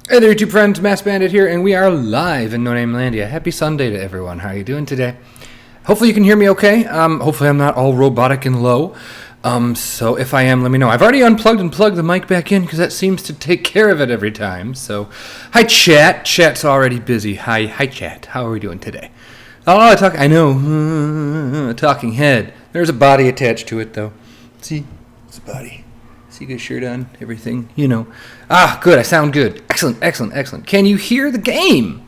Hey there, YouTube friends, Mass Bandit here, and we are live in NoNameLandia. Happy Sunday to everyone. How are you doing today? Hopefully you can hear me okay. Hopefully I'm not all robotic and low. So if I am, let me know. I've already unplugged and plugged the mic back in because that seems to take care of it every time. So, hi chat. Chat's already busy. Hi chat. How are we doing today? Oh, I know. Talking head. There's a body attached to it though. See? It's a body. See, good shirt on, everything, you know. Good, I sound good. Excellent. Can you hear the game?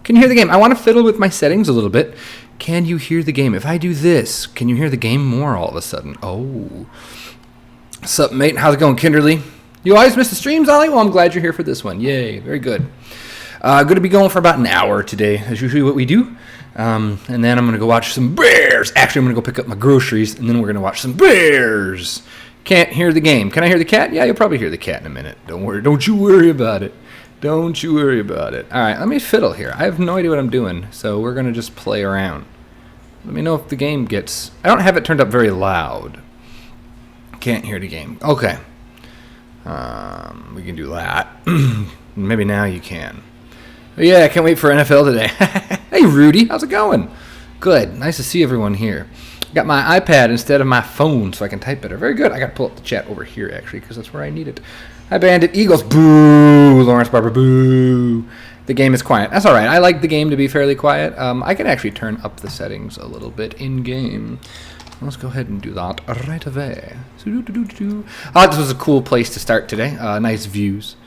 I want to fiddle with my settings a little bit. Can you hear the game? If I do this, can you hear the game more all of a sudden? Oh. What's up, mate? How's it going, Kinderly? You always miss the streams, Ollie? Well, I'm glad you're here for this one. Yay, very good. Going to be going for about an hour today. That's usually what we do. And then I'm going to go watch some bears. Actually, I'm going to go pick up my groceries, and then we're going to watch some bears. Can't hear the game. Can I hear the cat? Yeah, you'll probably hear the cat in a minute. Don't worry. Don't you worry about it. All right, let me fiddle here. I have no idea what I'm doing, so we're going to just play around. Let me know if the game gets... I don't have it turned up very loud. Can't hear the game. Okay. We can do that. Maybe now you can. But yeah, I can't wait for NFL today. Hey, Rudy. How's it going? Good. Nice to see everyone here. Got my iPad instead of my phone so I can type better. Very good. I got to pull up the chat over here, actually, because that's where I need it. Hi, Bandit Eagles. Boo. Lawrence Barber. Boo. The game is quiet. That's all right. I like the game to be fairly quiet. I can actually turn up the settings a little bit in-game. Let's go ahead and do that right away. This was a cool place to start today. Nice views.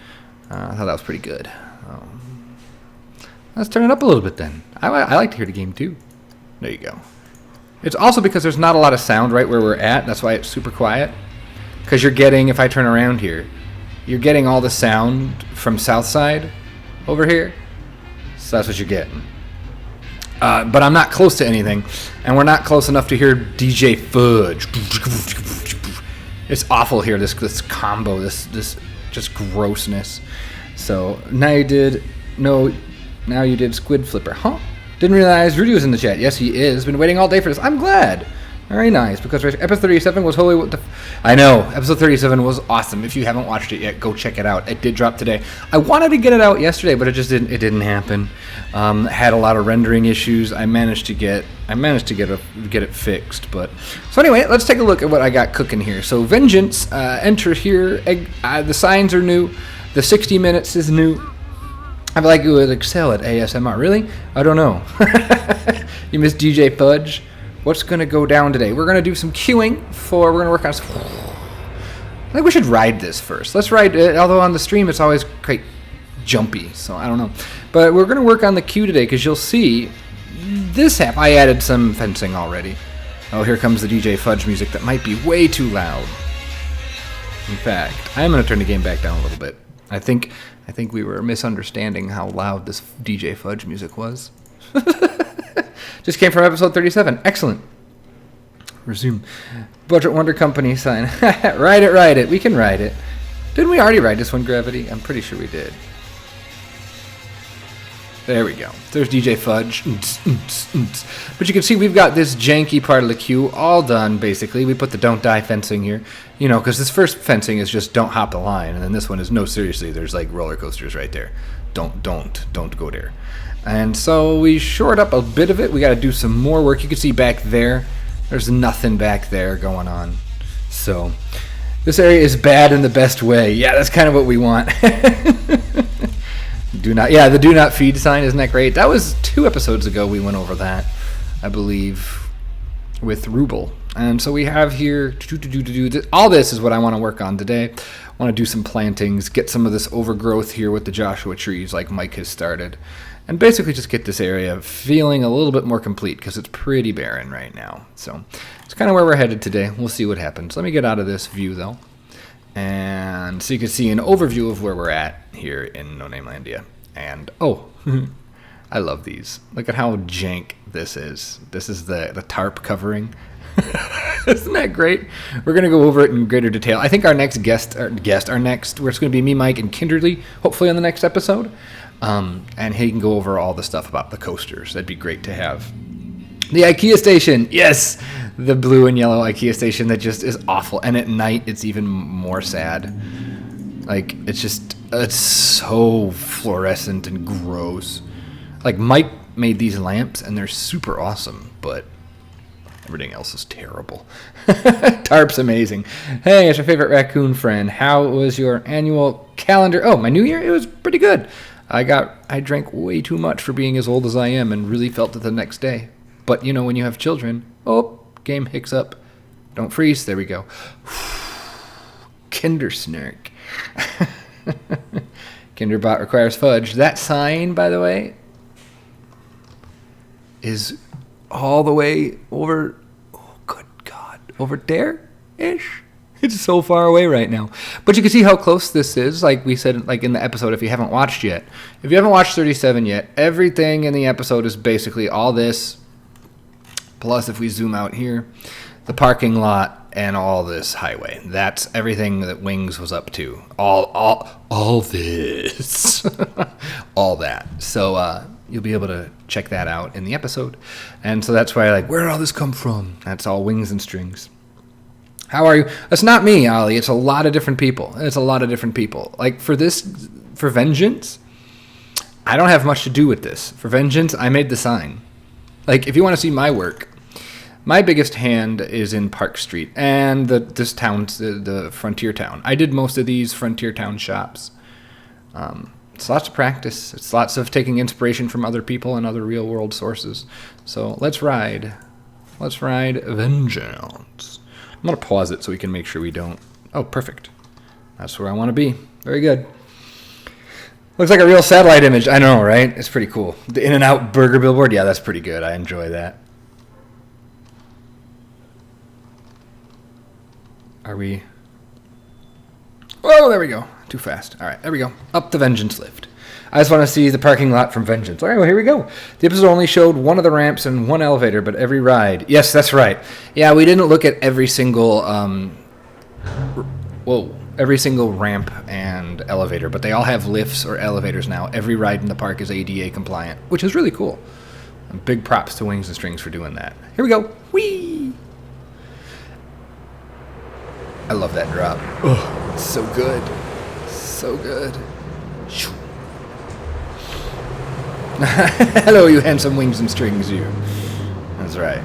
I thought that was pretty good. Let's turn it up a little bit then. I like to hear the game, too. There you go. It's also because there's not a lot of sound right where we're at. That's why it's super quiet. Because you're getting, if I turn around here, you're getting all the sound from Southside over here. So that's what you're getting. But I'm not close to anything. And we're not close enough to hear DJ Fudge. It's awful here, this combo, this just grossness. So now you did Squid Flipper. Huh? Didn't realize Rudy was in the chat. Yes, he is. Been waiting all day for this. I'm glad. Very nice. Because episode 37 was holy. I know. Episode 37 was awesome. If you haven't watched it yet, go check it out. It did drop today. I wanted to get it out yesterday, but it just didn't. It didn't happen. Had a lot of rendering issues. I managed to get it fixed. But so anyway, let's take a look at what I got cooking here. So Vengeance, enter here. The signs are new. The 60 minutes is new. I feel like you would excel at ASMR. Really? I don't know. You missed DJ Fudge. What's going to go down today? We're going to do some queuing we're going to work on... I think we should ride this first. Let's ride it, although on the stream it's always quite jumpy, so I don't know. But we're going to work on the queue today because you'll see this app. I added some fencing already. Oh, here comes the DJ Fudge music that might be way too loud. In fact, I'm going to turn the game back down a little bit. I think we were misunderstanding how loud this DJ Fudge music was. Just came from episode 37. Excellent. Resume. Budget Wonder Company sign. Ride it. We can ride it. Didn't we already ride this one, Gravity? I'm pretty sure we did. There we go. There's DJ Fudge. But you can see we've got this janky part of the queue all done, basically. We put the don't die fencing here. You know, because this first fencing is just don't hop the line. And then this one is, no, seriously, there's like roller coasters right there. Don't go there. And so we shored up a bit of it. We got to do some more work. You can see back there, there's nothing back there going on. So this area is bad in the best way. Yeah, that's kind of what we want. The do not feed sign, isn't that great? That was 2 episodes ago we went over that, I believe, with Ruble. And so we have here, all this is what I want to work on today. I want to do some plantings, get some of this overgrowth here with the Joshua trees like Mike has started. And basically just get this area feeling a little bit more complete because it's pretty barren right now. So it's kind of where we're headed today. We'll see what happens. Let me get out of this view, though. And so you can see an overview of where we're at here in NoNameLandia. And, I love these. Look at how jank this is. This is the tarp covering. Isn't that great? We're going to go over it in greater detail. I think our next guest, where it's going to be me, Mike, and Kinderly, hopefully on the next episode. And he can go over all the stuff about the coasters. That'd be great to have. The IKEA station, yes! The blue and yellow IKEA station that just is awful. And at night, it's even more sad. Like, it's just, It's so fluorescent and gross. Like, Mike made these lamps, and they're super awesome, but everything else is terrible. Tarp's amazing. Hey, it's your favorite raccoon friend. How was your annual calendar? Oh, my new year? It was pretty good. I drank way too much for being as old as I am and really felt it the next day. But, you know, when you have children, oh, game hicks up. Don't freeze. There we go. Kindersnark. Kinderbot requires fudge. That sign, by the way, is all the way over, oh, good God, over there-ish? It's so far away right now. But you can see how close this is, like we said, like in the episode, if you haven't watched yet. If you haven't watched 37 yet, everything in the episode is basically all this, plus if we zoom out here, the parking lot and all this highway. That's everything that Wings was up to. All this. All that. So you'll be able to check that out in the episode. And so that's why, like, where did all this come from? That's all Wings and Strings. How are you? That's not me, Ollie. It's a lot of different people. Like, for Vengeance, I don't have much to do with this. For Vengeance, I made the sign. Like, if you want to see my work, my biggest hand is in Park Street and this town, the Frontier Town. I did most of these Frontier Town shops. It's lots of practice. It's lots of taking inspiration from other people and other real-world sources. So let's ride. Let's ride Vengeance. I'm going to pause it so we can make sure we don't... Oh, perfect. That's where I want to be. Very good. Looks like a real satellite image. I know, right? It's pretty cool. The In-N-Out burger billboard. Yeah, that's pretty good. I enjoy that. Are we... Oh, there we go. Too fast. All right, there we go. Up the Vengeance lift. I just want to see the parking lot from Vengeance. All right, well, here we go. The episode only showed one of the ramps and one elevator, but every ride. Yes, that's right. Yeah, we didn't look at every single, every single ramp and elevator, but they all have lifts or elevators now. Every ride in the park is ADA compliant, which is really cool. And big props to Wings and Strings for doing that. Here we go. Whee! I love that drop. Oh, it's so good. So good. Hello, you handsome Wings and Strings, you. That's right.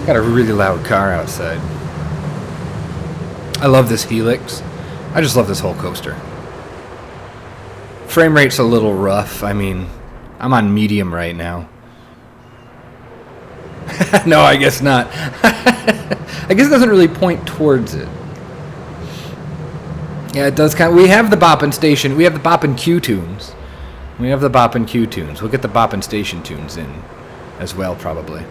Got a really loud car outside. I love this Helix. I just love this whole coaster. Frame rate's a little rough. I mean, I'm on medium right now. No, I guess not. I guess it doesn't really point towards it. Yeah, it does kind of... We have the Boppin' Station. We have the Boppin' Q tunes. We'll get the Boppin' Station tunes in as well, probably.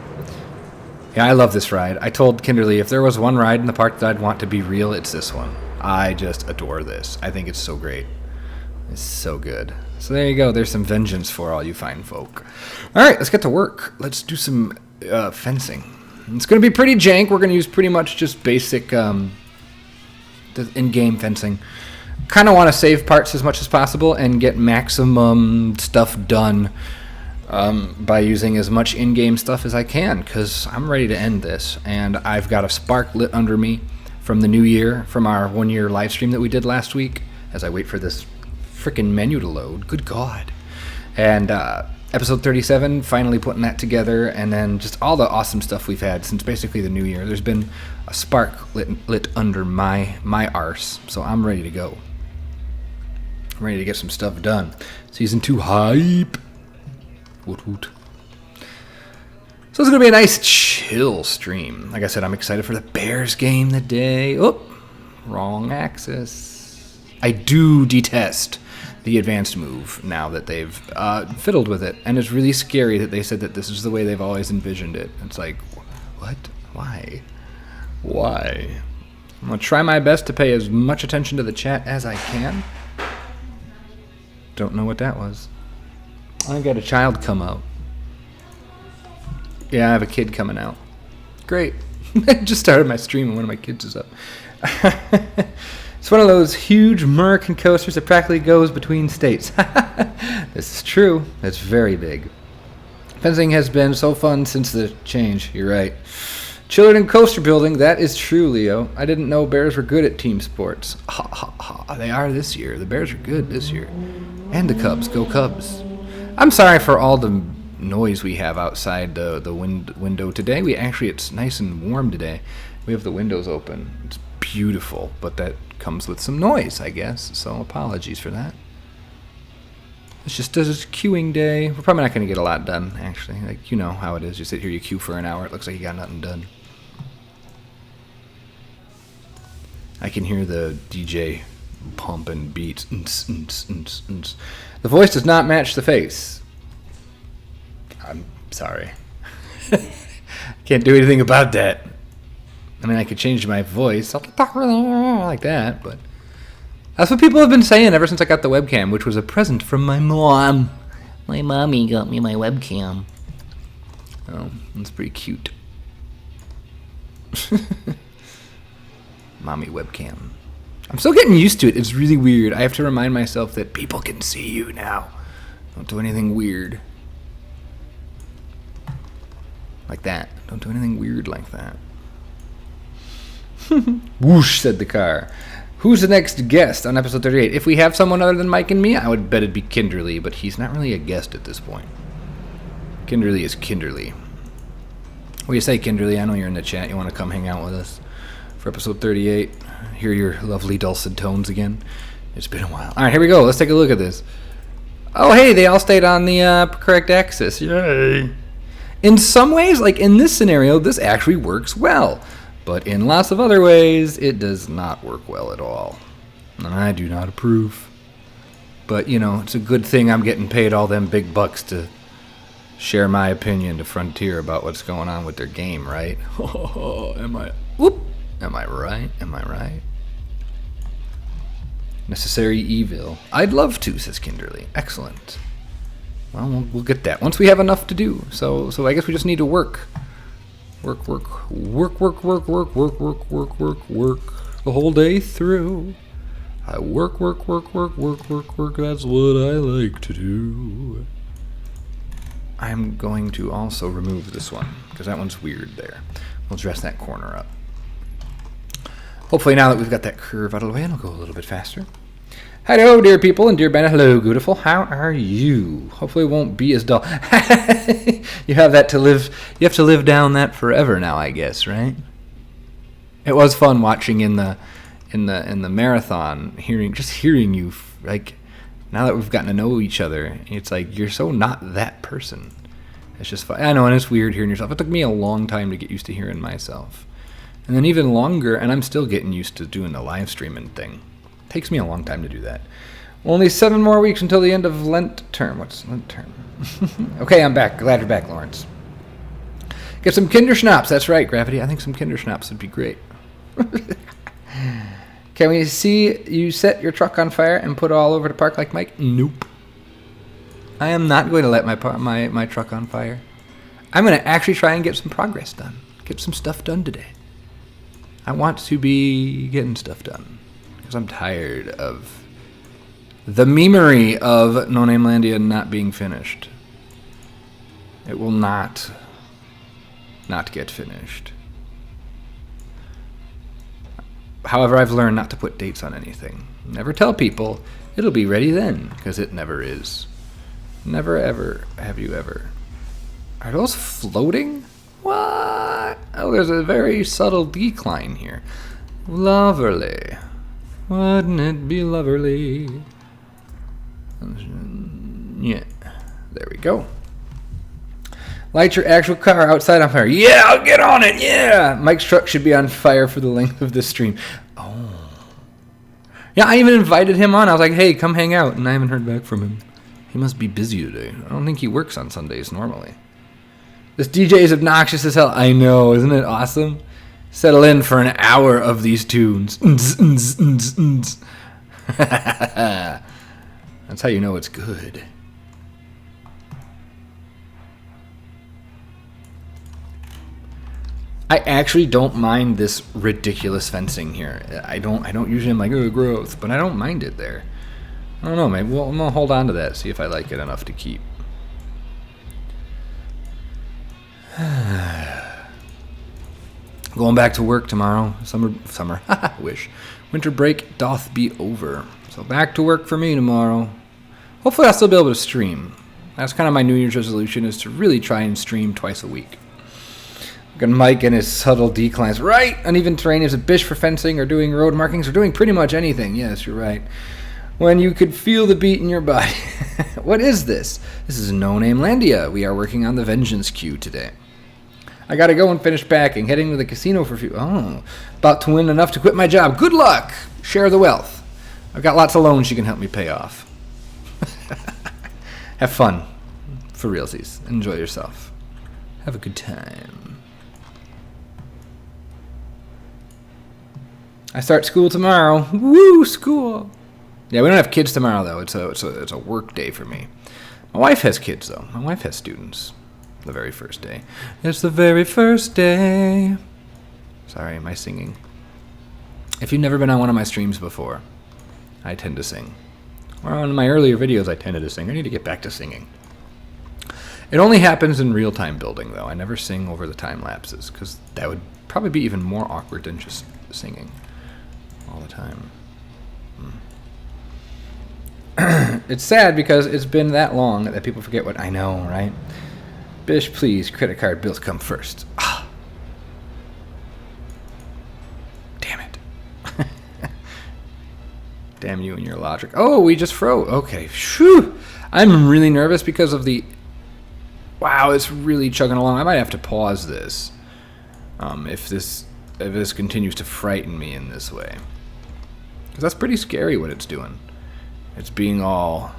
Yeah, I love this ride. I told Kinderly if there was one ride in the park that I'd want to be real, it's this one. I just adore this. I think it's so great. It's so good. So there you go. There's some Vengeance for all you fine folk. All right, let's get to work. Let's do some fencing. It's going to be pretty jank. We're going to use pretty much just basic the in-game fencing. Kind of want to save parts as much as possible and get maximum stuff done by using as much in-game stuff as I can, because I'm ready to end this. And I've got a spark lit under me from the new year, from our one-year live stream that we did last week, as I wait for this freaking menu to load. Good God. And episode 37, finally putting that together, and then just all the awesome stuff we've had since basically the new year. There's been a spark lit under my arse, so I'm ready to go. I'm ready to get some stuff done. Season 2 hype. Woot woot. So it's going to be a nice chill stream. Like I said, I'm excited for the Bears game today. Oh, wrong axis. I do detest the advanced move now that they've fiddled with it. And it's really scary that they said that this is the way they've always envisioned it. It's like, what? Why? I'm going to try my best to pay as much attention to the chat as I can. Don't know what that was. I got a child come out. Yeah, I have a kid coming out. Great. I just started my stream and one of my kids is up. It's one of those huge American coasters that practically goes between states. This is true. It's very big. Fencing has been so fun since the change. You're right. Chillard and coaster building. That is true, Leo. I didn't know Bears were good at team sports. Ha ha ha. They are this year. The Bears are good this year. And the Cubs. Go Cubs. I'm sorry for all the noise we have outside the window today. It's nice and warm today. We have the windows open. It's beautiful, but that comes with some noise, I guess. So apologies for that. It's just a queuing day. We're probably not going to get a lot done, actually. Like, you know how it is. You sit here, you queue for an hour. It looks like you got nothing done. I can hear the DJ pumping beats. The voice does not match the face. I'm sorry. Can't do anything about that. I mean, I could change my voice. I'll talk like that, but that's what people have been saying ever since I got the webcam, which was a present from my mom. My mommy got me my webcam. Oh, that's pretty cute. Mommy webcam. I'm still getting used to it. It's really weird. I have to remind myself that people can see you now. Don't do anything weird. Like that. Don't do anything weird like that. Whoosh, said the car. Who's the next guest on episode 38? If we have someone other than Mike and me, I would bet it'd be Kinderly, but he's not really a guest at this point. Kinderly is Kinderly. What do you say, Kinderly? I know you're in the chat. You want to come hang out with us for episode 38? Hear your lovely dulcet tones again? It's been a while. All right, here we go. Let's take a look at this. Oh, hey, they all stayed on the correct axis. Yay. In some ways, like in this scenario, this actually works well. But in lots of other ways, it does not work well at all. And I do not approve. But, you know, it's a good thing I'm getting paid all them big bucks to share my opinion to Frontier about what's going on with their game, right? Am I right? Am I right? Necessary evil. I'd love to, says Kinderly. Excellent. Well, we'll get that once we have enough to do. So I guess we just need to work. Work the whole day through. I work, that's what I like to do. I'm going to also remove this one, because that one's weird there. We'll dress that corner up. Hopefully now that we've got that curve out of the way, it'll go a little bit faster. Hello, dear people, and dear Bennett. Hello, beautiful. How are you? Hopefully it won't be as dull. You have to live down that forever now, I guess, right? It was fun watching in the marathon, hearing you, like, now that we've gotten to know each other, it's like you're so not that person. It's just fun. I know, and it's weird hearing yourself. It took me a long time to get used to hearing myself. And then even longer, and I'm still getting used to doing the live streaming thing. Takes me a long time to do that. Only 7 more weeks until the end of Lent term. What's Lent term? Okay, I'm back. Glad you're back, Lawrence. Get some Kinderschnaps. That's right, Gravity. I think some Kinderschnaps would be great. Can we see you set your truck on fire and put it all over the park like Mike? Nope. I am not going to let my truck on fire. I'm going to actually try and get some progress done. Get some stuff done today. I want to be getting stuff done. Because I'm tired of the memery of NoNameLandia not being finished. It will not get finished. However, I've learned not to put dates on anything. Never tell people it'll be ready then, because it never is. Never ever have you ever. Are those floating? What? Oh, there's a very subtle decline here. Lovely. Wouldn't it be lovely? Yeah, there we go. Light your actual car outside on fire. Yeah, I'll get on it. Yeah, Mike's truck should be on fire for the length of this stream. Oh. Yeah, I even invited him on. I was like, hey, come hang out. And I haven't heard back from him. He must be busy today. I don't think he works on Sundays normally. This DJ is obnoxious as hell. I know, isn't it awesome? Settle in for an hour of these tunes. That's how you know it's good. I actually don't mind this ridiculous fencing here. I don't usually, I'm like, oh, growth, but I don't mind it there. I don't know, maybe I'm gonna hold on to that, see if I like it enough to keep. Going back to work tomorrow. Summer. Wish. Winter break doth be over. So back to work for me tomorrow. Hopefully I'll still be able to stream. That's kind of my New Year's resolution, is to really try and stream twice a week. Look at Mike and his subtle declines. Right! Uneven terrain is a bish for fencing or doing road markings or doing pretty much anything. Yes, you're right. When you could feel the beat in your body. What is this? This is NoNameLandia. We are working on the Vengeance queue today. I gotta go and finish packing. Heading to the casino for a few... Oh, about to win enough to quit my job. Good luck! Share the wealth. I've got lots of loans you can help me pay off. Have fun. For realsies. Enjoy yourself. Have a good time. I start school tomorrow. Woo, school! Yeah, we don't have kids tomorrow, though. It's a work day for me. My wife has kids, though. My wife has students. The very first day. It's the very first day. Sorry, my singing. If you've never been on one of my streams before, I tend to sing. Or on my earlier videos, I tended to sing. I need to get back to singing. It only happens in real-time building, though. I never sing over the time lapses, because that would probably be even more awkward than just singing all the time. It's sad because it's been that long that people forget what I know, right? Bish, please, credit card bills come first. Ah. Damn it. Damn you and your logic. Oh, we just froze. Okay. Phew. I'm really nervous because of the... Wow, it's really chugging along. I might have to pause this. If this continues to frighten me in this way. Because that's pretty scary what it's doing. It's being all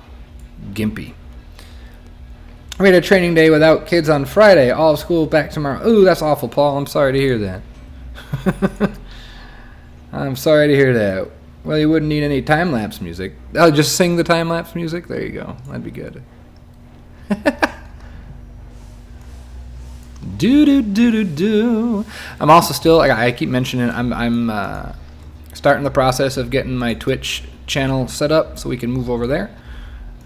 gimpy. We had a training day without kids on Friday. All of school back tomorrow. Ooh, that's awful, Paul. I'm sorry to hear that. I'm sorry to hear that. Well, you wouldn't need any time-lapse music. Oh, just sing the time-lapse music? There you go. That'd be good. Do. I'm also still, I keep mentioning, I'm starting the process of getting my Twitch channel set up so we can move over there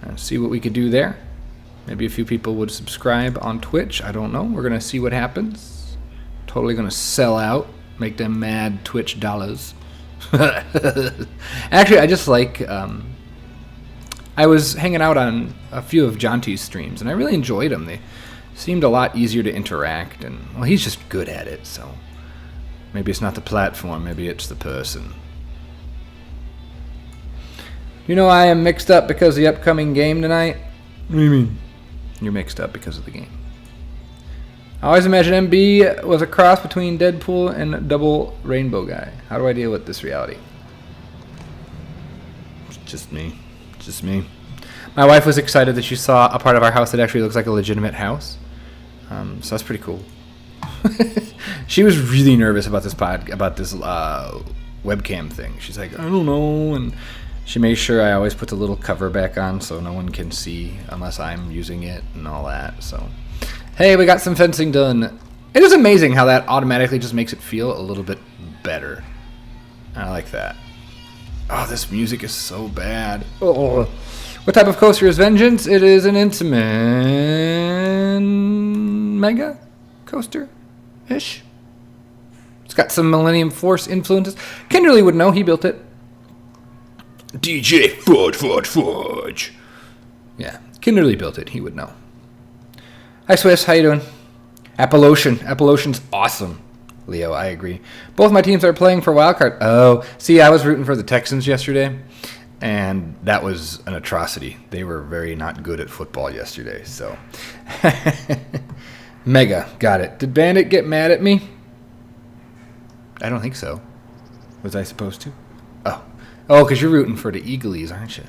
and see what we could do there. Maybe a few people would subscribe on Twitch. I don't know. We're going to see what happens. Totally going to sell out. Make them mad Twitch dollars. Actually, I just like... I was hanging out on a few of Jonty's streams, and I really enjoyed them. They seemed a lot easier to interact, and, well, he's just good at it, so... Maybe it's not the platform. Maybe it's the person. You know I am mixed up because of the upcoming game tonight? What do you mean? You're mixed up because of the game. I always imagine MB was a cross between Deadpool and Double Rainbow Guy. How do I deal with this reality? It's just me. Just me. My wife was excited that she saw a part of our house that actually looks like a legitimate house. So that's pretty cool. She was really nervous about this webcam thing. She's like, I don't know, and she makes sure I always put the little cover back on so no one can see unless I'm using it and all that. So, hey, we got some fencing done. It is amazing how that automatically just makes it feel a little bit better. I like that. Oh, this music is so bad. Oh. What type of coaster is Vengeance? It is an Intamin Mega coaster-ish. It's got some Millennium Force influences. Kinderly would know. He built it. DJ Fudge. Yeah, Kinderly built it. He would know. Hi, Swiss. How you doing? Appalachian's awesome. Leo, I agree. Both my teams are playing for wildcard. Oh, see, I was rooting for the Texans yesterday, and that was an atrocity. They were very not good at football yesterday, so. Mega, got it. Did Bandit get mad at me? I don't think so. Was I supposed to? Oh, because you're rooting for the Eagles, aren't you?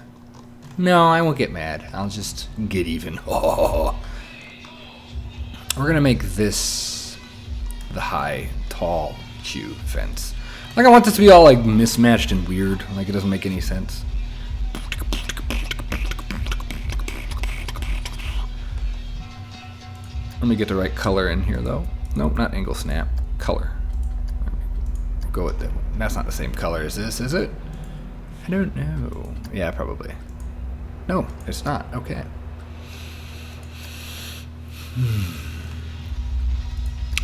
No, I won't get mad. I'll just get even. Oh. We're going to make this the high, tall queue fence. Like, I want this to be all, like, mismatched and weird. Like, it doesn't make any sense. Let me get the right color in here, though. Nope, not angle snap. Color. Go with that. That's not the same color as this, is it? I don't know. Yeah, probably. No, it's not. Okay.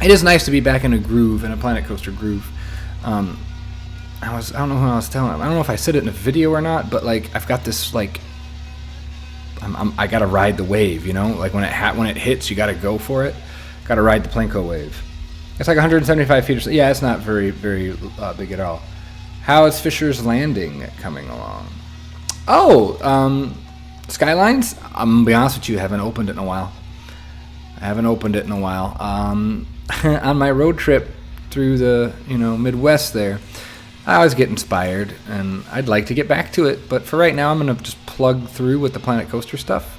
It is nice to be back in a groove, in a Planet Coaster groove. I don't know who I was telling him. I don't know if I said it in a video or not, but like I've got this like, I gotta ride the wave, you know. Like when it hits, you gotta go for it. Gotta ride the Planko wave. It's like 175 feet or so. Yeah, it's not very big at all. How is Fisher's Landing coming along? Oh, Skylines. I'm gonna be honest with you, I haven't opened it in a while. On my road trip through the Midwest there, I always get inspired, and I'd like to get back to it. But for right now, I'm gonna just plug through with the Planet Coaster stuff.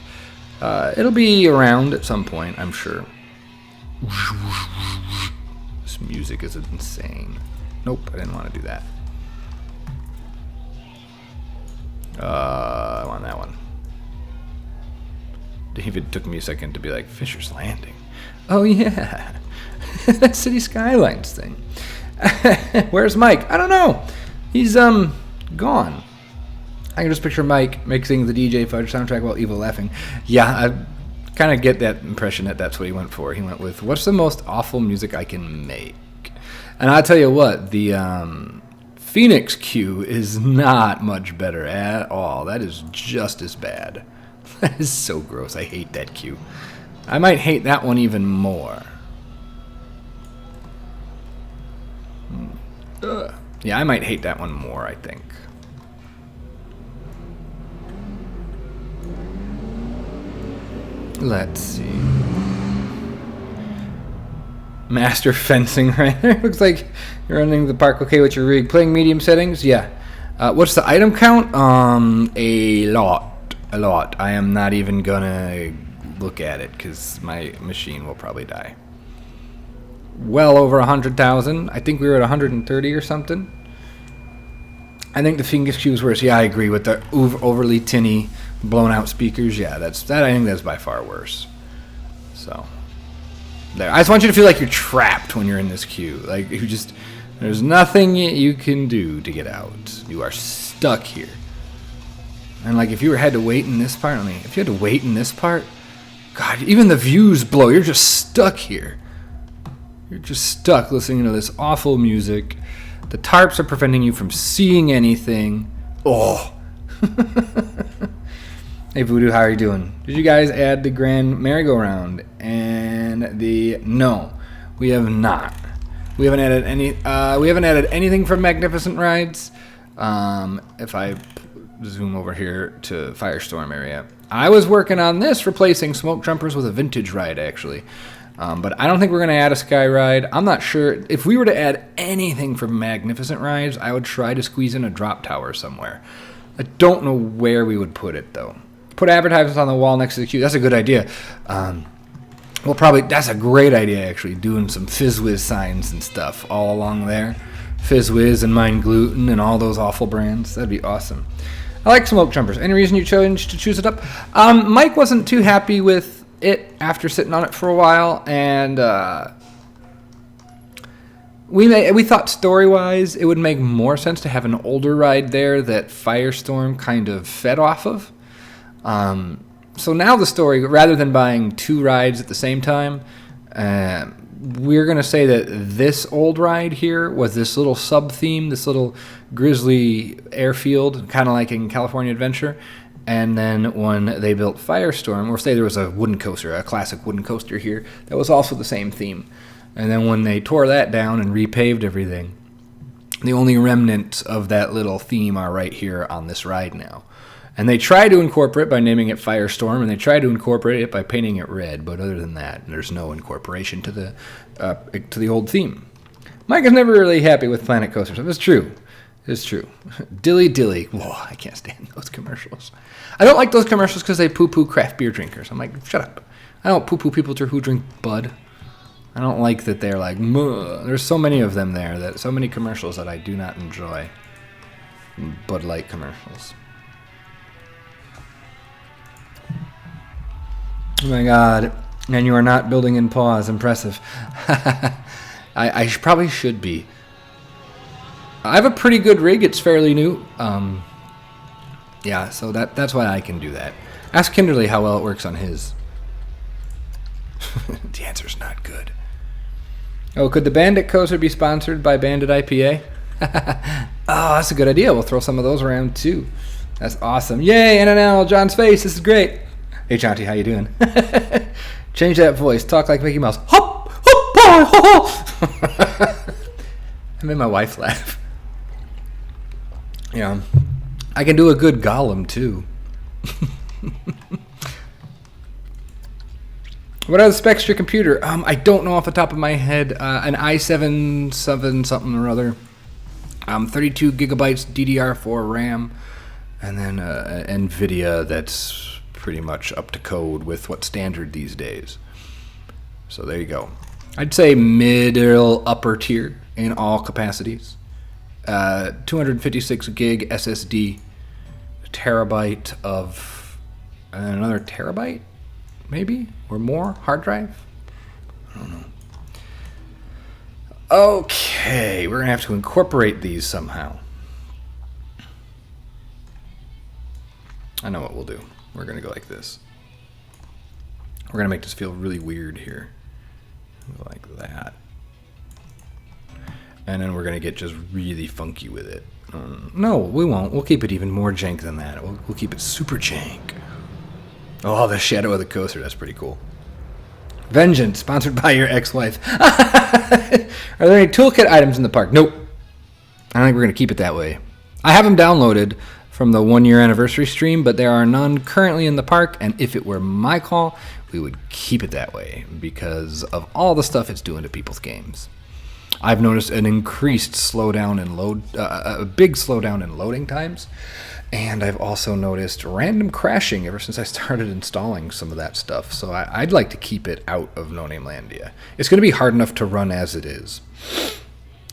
It'll be around at some point, I'm sure. This music is insane. Nope, I didn't want to do that. I want that one. It even took me a second to be like, Fisher's Landing. Oh yeah, that City Skylines thing. Where's Mike? I don't know. He's gone. I can just picture Mike mixing the DJ Fudge soundtrack while evil laughing. Yeah, I kind of get that impression that that's what he went for. He went with, what's the most awful music I can make? And I'll tell you what, the Phoenix queue is not much better at all. That is just as bad. That is so gross. I hate that queue. I might hate that one even more. Yeah, I might hate that one more, I think. Let's see. Master fencing right there. Looks like you're running the park okay with your rig. Playing medium settings? Yeah. What's the item count? A lot. I am not even gonna look at it because my machine will probably die. Well over 100,000. I think we were at 130 or something. I think the Phoenix queue is worse. Yeah, I agree with the overly tinny, blown out speakers. Yeah, I think that's by far worse. So there. I just want you to feel like you're trapped when you're in this queue. Like there's nothing you can do to get out. You are stuck here. And like if you had to wait in this part, if you had to wait in this part, God, even the views blow. You're just stuck here. You're just stuck listening to this awful music. The tarps are preventing you from seeing anything. Oh. Hey Voodoo, how are you doing? Did you guys add the Grand Merry-Go-Round? And no, we have not. We haven't added anything from Magnificent Rides. If I zoom over here to Firestorm area, I was working on this, replacing Smoke Jumpers with a vintage ride actually. But I don't think we're going to add a Sky Ride. I'm not sure. If we were to add anything from Magnificent Rides, I would try to squeeze in a drop tower somewhere. I don't know where we would put it, though. Put advertisements on the wall next to the queue. That's a good idea. That's a great idea, actually, doing some FizzWiz signs and stuff all along there. FizzWiz and Mind Gluten and all those awful brands. That'd be awesome. I like Smoke Jumpers. Any reason you chose to choose it up? Mike wasn't too happy with it after sitting on it for a while, and we thought story-wise it would make more sense to have an older ride there that Firestorm kind of fed off of. So now the story, rather than buying two rides at the same time, we're going to say that this old ride here was this little sub-theme, this little grizzly airfield, kind of like in California Adventure. And then when they built Firestorm, or say there was a wooden coaster, a classic wooden coaster here, that was also the same theme. And then when they tore that down and repaved everything, the only remnants of that little theme are right here on this ride now. And they try to incorporate it by naming it Firestorm, and they try to incorporate it by painting it red. But other than that, there's no incorporation to the old theme. Mike is never really happy with Planet Coaster stuff. It's true. It's true. Dilly Dilly. Whoa, I can't stand those commercials. I don't like those commercials because they poo-poo craft beer drinkers. I'm like, shut up. I don't poo-poo people who drink Bud. I don't like that they're like, muh. There's so many of them there, so many commercials that I do not enjoy. Bud Light commercials. Oh my God. And you are not building in pause. Impressive. I probably should be. I have a pretty good rig. It's fairly new. Yeah, so that's why I can do that. Ask Kinderly how well it works on his. The answer's not good. Oh, could the Bandit Coaster be sponsored by Bandit IPA? Oh, that's a good idea. We'll throw some of those around too. That's awesome. Yay, NNL, John's face. This is great. Hey, Jonty, how you doing? Change that voice. Talk like Mickey Mouse. Hop, hop, hop. I made my wife laugh. Yeah, I can do a good Gollum too. What are the specs for your computer? I don't know off the top of my head. An i7 something or other. 32 gigabytes DDR4 RAM, and then NVIDIA that's pretty much up to code with what's standard these days. So there you go. I'd say middle upper tier in all capacities. 256 gig SSD, a terabyte of another terabyte, maybe, or more hard drive. I don't know. Okay, we're gonna have to incorporate these somehow. I know what we'll do. We're gonna go like this. We're gonna make this feel really weird here, like that. And then we're going to get just really funky with it. No, we won't. We'll keep it even more jank than that. We'll keep it super jank. Oh, the shadow of the coaster. That's pretty cool. Vengeance, sponsored by your ex-wife. Are there any toolkit items in the park? Nope. I don't think we're going to keep it that way. I have them downloaded from the 1-year anniversary stream, but there are none currently in the park. And if it were my call, we would keep it that way because of all the stuff it's doing to people's games. I've noticed an increased slowdown in a big slowdown in loading times, and I've also noticed random crashing ever since I started installing some of that stuff. So I'd like to keep it out of NoNameLandia. It's going to be hard enough to run as it is.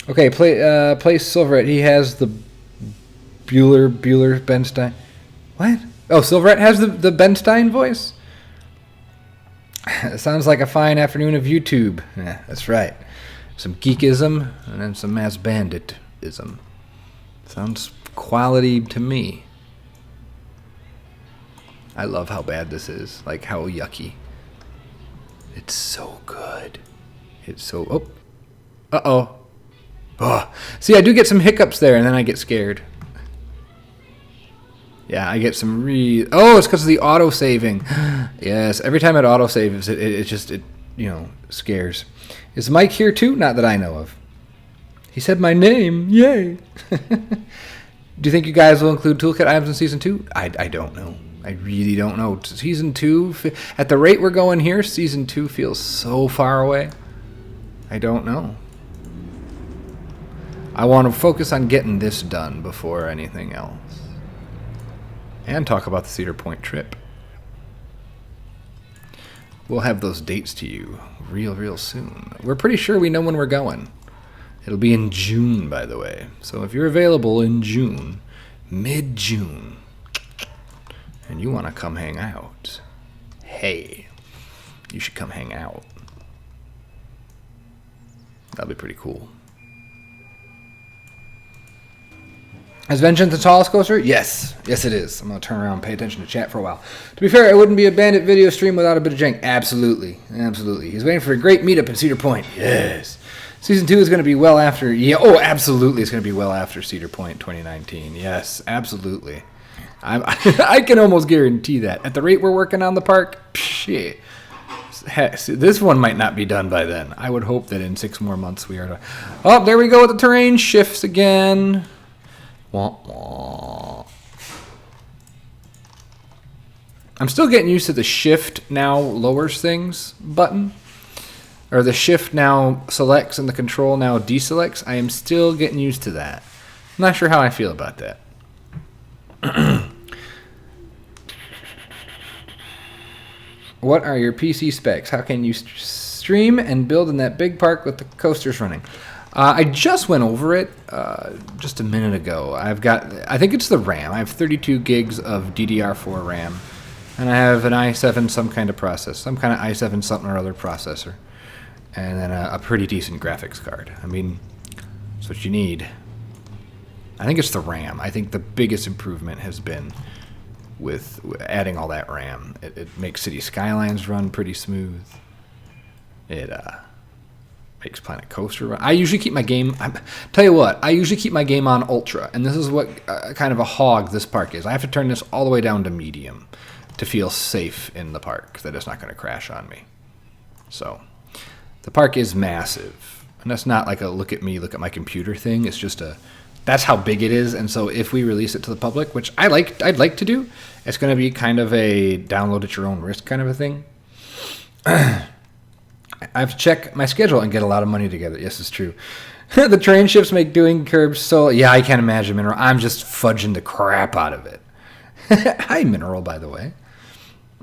Okay, play Silverette. He has the Bueller Benstein. What? Oh, Silverette has the Benstein voice. It sounds like a fine afternoon of YouTube. Yeah, that's right. Some geekism, and then some mass banditism. Sounds quality to me. I love how bad this is. Like, how yucky. It's so good. It's so... Oh. Uh-oh. Oh. See, I do get some hiccups there, and then I get scared. Yeah, I get some Oh, it's because of the auto-saving. Yes, every time it auto-saves, it just scares. Is Mike here too? Not that I know of. He said my name. Yay. Do you think you guys will include toolkit items in Season 2? I don't know. I really don't know. Season 2, at the rate we're going here, Season 2 feels so far away. I don't know. I want to focus on getting this done before anything else. And talk about the Cedar Point trip. We'll have those dates to you real soon. We're pretty sure we know when we're going. It'll be in June, by the way. So if you're available in June, mid-June, and you want to come hang out, hey, you should come hang out. That'll be pretty cool. Is Vengeance the tallest coaster? Yes. Yes, it is. I'm going to turn around and pay attention to chat for a while. To be fair, it wouldn't be a Bandit video stream without a bit of jank. Absolutely. Absolutely. He's waiting for a great meetup in Cedar Point. Yes. Season 2 is going to be well after... Yeah. Oh, absolutely. It's going to be well after Cedar Point 2019. Yes, absolutely. I can almost guarantee that. At the rate we're working on the park, shit. This one might not be done by then. I would hope that in 6 more months we are done. Oh, there we go with the terrain shifts again. Wah, wah. I'm still getting used to the shift now lowers things button. Or the shift now selects and the control now deselects. I am still getting used to that. I'm not sure how I feel about that. What are your PC specs? How can you stream and build in that big park with the coasters running? I just went over it just a minute ago. I think it's the RAM. I have 32 gigs of DDR4 RAM. And I have an i7 some kind of i7 something or other processor. And then a pretty decent graphics card. I mean, that's what you need. I think it's the RAM. I think the biggest improvement has been with adding all that RAM. It makes City Skylines run pretty smooth. It Hikes Planet Coaster. I usually keep my game. Tell you what, I usually keep my game on ultra, and this is what kind of a hog this park is. I have to turn this all the way down to medium to feel safe in the park, that it's not going to crash on me. So, the park is massive, and that's not like a look at me, look at my computer thing. It's just that's how big it is, and so if we release it to the public, which I'd like to do, it's going to be kind of a download at your own risk kind of a thing. I have to check my schedule and get a lot of money together. Yes, it's true. The train shifts make doing curbs so... Yeah, I can't imagine, Mineral. I'm just fudging the crap out of it. Hi, Mineral, by the way.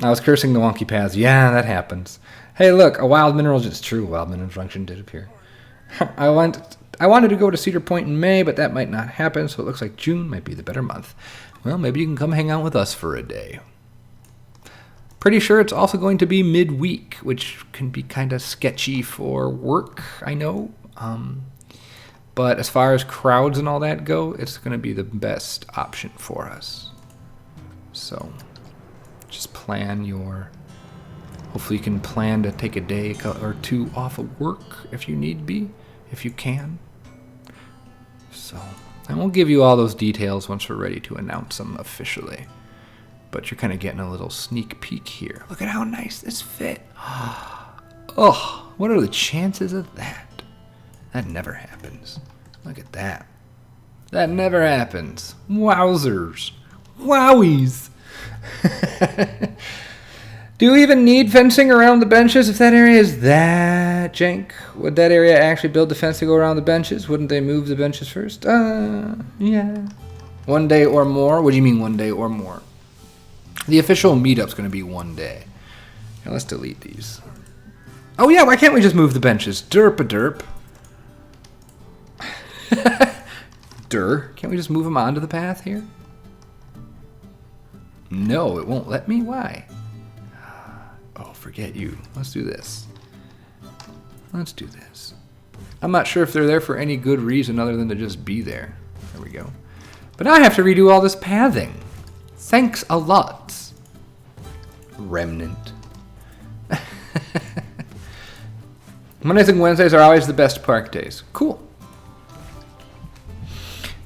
I was cursing the wonky paths. Yeah, that happens. Hey, look, a wild mineral... It's true, a wild mineral junction did appear. I wanted to go to Cedar Point in May, but that might not happen, so it looks like June might be the better month. Well, maybe you can come hang out with us for a day. Pretty sure it's also going to be midweek, which can be kind of sketchy for work, I know. But as far as crowds and all that go, it's going to be the best option for us. So, just plan your... Hopefully you can plan to take a day or two off of work if you need be, if you can. So, I won't give you all those details once we're ready to announce them officially. But you're kind of getting a little sneak peek here. Look at how nice this fit. Oh, what are the chances of that? That never happens. Look at that. That never happens. Wowzers. Wowies. Do you even need fencing around the benches if that area is that jank? Would that area actually build the fence to go around the benches? Wouldn't they move the benches first? Yeah. 1 day or more? What do you mean 1 day or more? The official meetup's going to be 1 day. Now let's delete these. Oh yeah, why can't we just move the benches? Derp-a-derp. Can't we just move them onto the path here? No, it won't let me? Why? Oh, forget you. Let's do this. Let's do this. I'm not sure if they're there for any good reason other than to just be there. There we go. But now I have to redo all this pathing. Thanks a lot, Remnant. Mondays and Wednesdays are always the best park days. Cool.